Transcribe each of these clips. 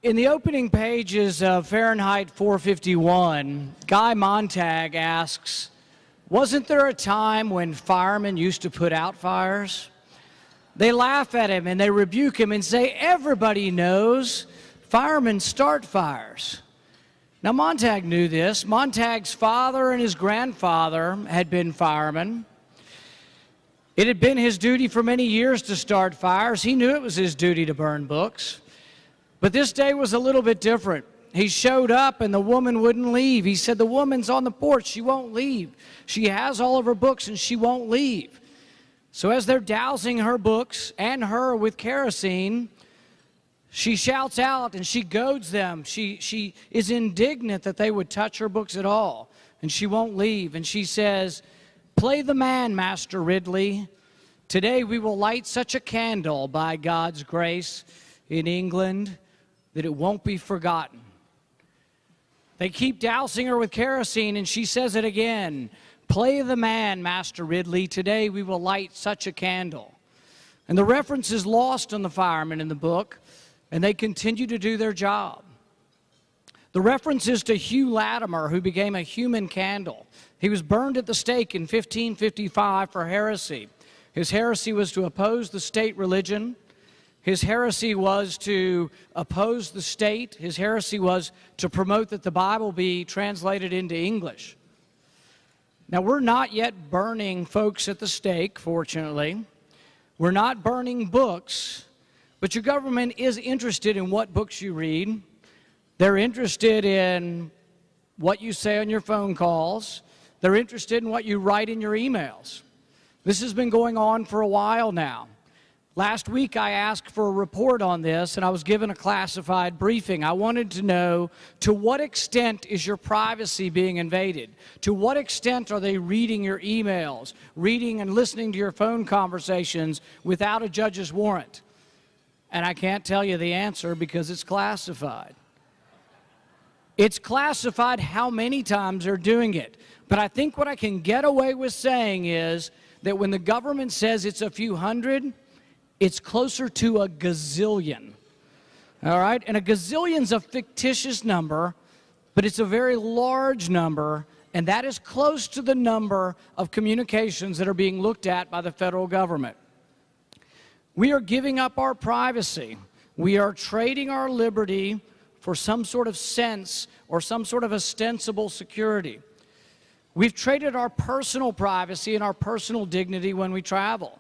In the opening pages of Fahrenheit 451, Guy Montag asks, wasn't there a time when firemen used to put out fires? They laugh at him and they rebuke him and say, everybody knows firemen start fires. Now Montag knew this. Montag's father and his grandfather had been firemen. It had been his duty for many years to start fires. He knew it was his duty to burn books. But this day was a little bit different. He showed up and the woman wouldn't leave. He said, the woman's on the porch, she won't leave. She has all of her books and she won't leave. So as they're dousing her books and her with kerosene, she shouts out and she goads them. She is indignant that they would touch her books at all. And she won't leave. And she says, play the man, Master Ridley. Today we will light such a candle by God's grace in England that it won't be forgotten. They keep dousing her with kerosene and she says it again. Play the man, Master Ridley. Today we will light such a candle. And the reference is lost on the firemen in the book, and they continue to do their job. The reference is to Hugh Latimer, who became a human candle. He was burned at the stake in 1555 for heresy. His heresy was to oppose the state religion. His heresy was to oppose the state. His heresy was to promote that the Bible be translated into English. Now, we're not yet burning folks at the stake, fortunately. We're not burning books, but your government is interested in what books you read. They're interested in what you say on your phone calls. They're interested in what you write in your emails. This has been going on for a while now. Last week I asked for a report on this and I was given a classified briefing. I wanted to know, to what extent is your privacy being invaded? To what extent are they reading your emails, reading and listening to your phone conversations without a judge's warrant? And I can't tell you the answer because it's classified. It's classified how many times they're doing it. But I think what I can get away with saying is that when the government says it's a few hundred, it's closer to a gazillion, all right? And a gazillion's a fictitious number, but it's a very large number, and that is close to the number of communications that are being looked at by the federal government. We are giving up our privacy. We are trading our liberty for some sort of sense or some sort of ostensible security. We've traded our personal privacy and our personal dignity when we travel.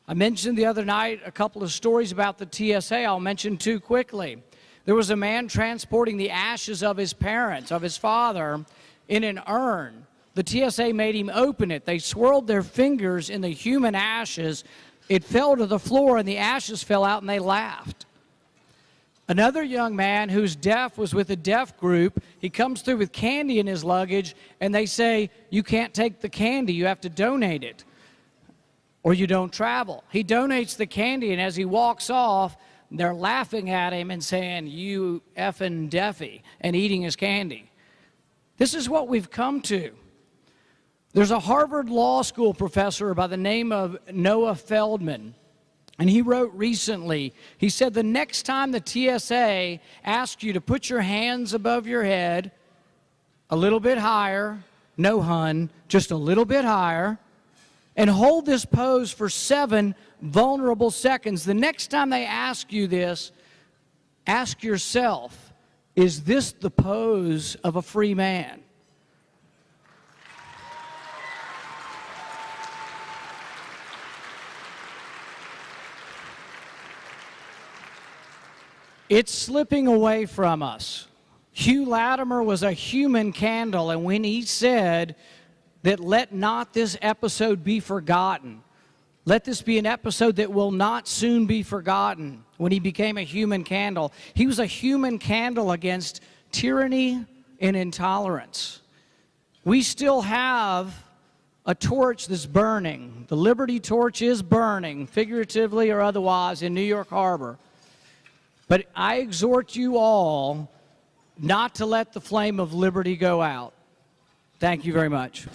I mentioned the other night a couple of stories about the TSA. I'll mention two quickly. There was a man transporting the ashes of his parents, of his father, in an urn. The TSA made him open it. They swirled their fingers in the human ashes. It fell to the floor and the ashes fell out and they laughed. Another young man who's deaf was with a deaf group. He comes through with candy in his luggage and they say, you can't take the candy, you have to donate it, or you don't travel. He donates the candy, and as he walks off, they're laughing at him and saying, you effing deafy, and eating his candy. This is what we've come to. There's a Harvard Law School professor by the name of Noah Feldman, and he wrote recently, he said, the next time the TSA asks you to put your hands above your head, a little bit higher, no hun, just a little bit higher, and hold this pose for 7 vulnerable seconds. The next time they ask you this, ask yourself, is this the pose of a free man? It's slipping away from us. Hugh Latimer was a human candle, and when he said that let not this episode be forgotten, let this be an episode that will not soon be forgotten, when he became a human candle, he was a human candle against tyranny and intolerance. We still have a torch that's burning. The Liberty torch is burning, figuratively or otherwise, in New York Harbor. But I exhort you all not to let the flame of liberty go out. Thank you very much.